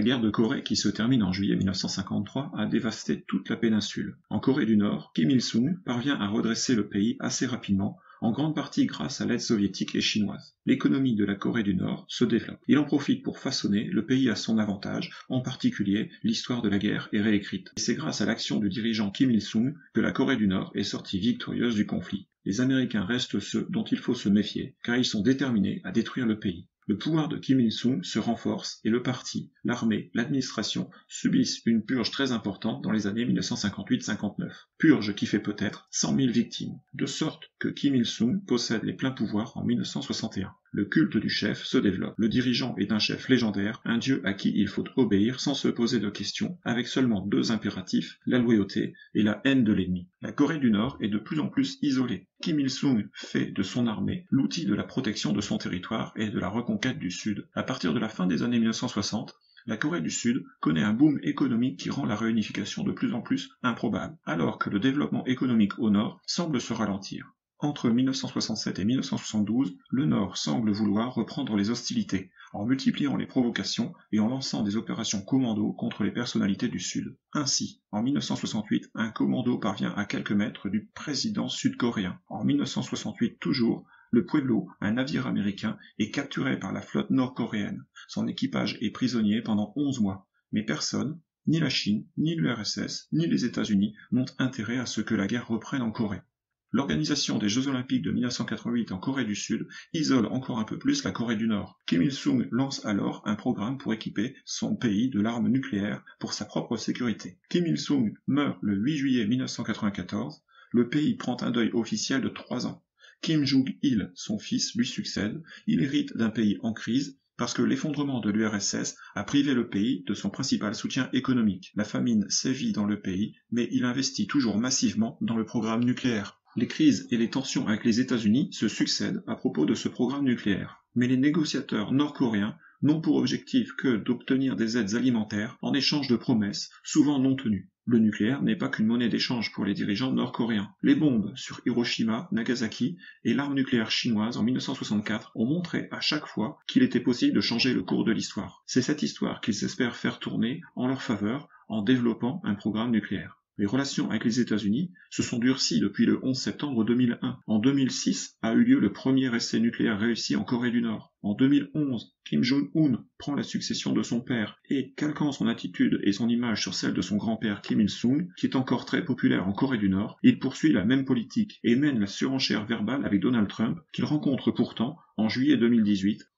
guerre de Corée, qui se termine en juillet 1953, a dévasté toute la péninsule. En Corée du Nord, Kim Il-sung parvient à redresser le pays assez rapidement, en grande partie grâce à l'aide soviétique et chinoise. L'économie de la Corée du Nord se développe. Il en profite pour façonner le pays à son avantage, en particulier l'histoire de la guerre est réécrite. Et c'est grâce à l'action du dirigeant Kim Il-sung que la Corée du Nord est sortie victorieuse du conflit. Les Américains restent ceux dont il faut se méfier, car ils sont déterminés à détruire le pays. Le pouvoir de Kim Il-sung se renforce et le parti, l'armée, l'administration subissent une purge très importante dans les années 1958-59. Purge qui fait peut-être 100 000 victimes, de sorte que Kim Il-sung possède les pleins pouvoirs en 1961. Le culte du chef se développe. Le dirigeant est un chef légendaire, un dieu à qui il faut obéir sans se poser de questions, avec seulement deux impératifs, la loyauté et la haine de l'ennemi. La Corée du Nord est de plus en plus isolée. Kim Il-sung fait de son armée l'outil de la protection de son territoire et de la reconquête du Sud. À partir de la fin des années 1960, la Corée du Sud connaît un boom économique qui rend la réunification de plus en plus improbable, alors que le développement économique au Nord semble se ralentir. Entre 1967 et 1972, le Nord semble vouloir reprendre les hostilités, en multipliant les provocations et en lançant des opérations commando contre les personnalités du Sud. Ainsi, en 1968, un commando parvient à quelques mètres du président sud-coréen. En 1968 toujours, le Pueblo, un navire américain, est capturé par la flotte nord-coréenne. Son équipage est prisonnier pendant 11 mois. Mais personne, ni la Chine, ni l'URSS, ni les États-Unis, n'ont intérêt à ce que la guerre reprenne en Corée. L'organisation des Jeux Olympiques de 1988 en Corée du Sud isole encore un peu plus la Corée du Nord. Kim Il-sung lance alors un programme pour équiper son pays de l'arme nucléaire pour sa propre sécurité. Kim Il-sung meurt le 8 juillet 1994. Le pays prend un deuil officiel de 3 ans. Kim Jong-il, son fils, lui succède. Il hérite d'un pays en crise parce que l'effondrement de l'URSS a privé le pays de son principal soutien économique. La famine sévit dans le pays, mais il investit toujours massivement dans le programme nucléaire. Les crises et les tensions avec les États-Unis se succèdent à propos de ce programme nucléaire. Mais les négociateurs nord-coréens n'ont pour objectif que d'obtenir des aides alimentaires en échange de promesses, souvent non tenues. Le nucléaire n'est pas qu'une monnaie d'échange pour les dirigeants nord-coréens. Les bombes sur Hiroshima, Nagasaki et l'arme nucléaire chinoise en 1964 ont montré à chaque fois qu'il était possible de changer le cours de l'histoire. C'est cette histoire qu'ils espèrent faire tourner en leur faveur en développant un programme nucléaire. Les relations avec les États-Unis se sont durcies depuis le 11 septembre 2001. En 2006 a eu lieu le premier essai nucléaire réussi en Corée du Nord. En 2011, Kim Jong-un prend la succession de son père et, calquant son attitude et son image sur celle de son grand-père Kim Il-sung, qui est encore très populaire en Corée du Nord, il poursuit la même politique et mène la surenchère verbale avec Donald Trump, qu'il rencontre pourtant en juillet 2018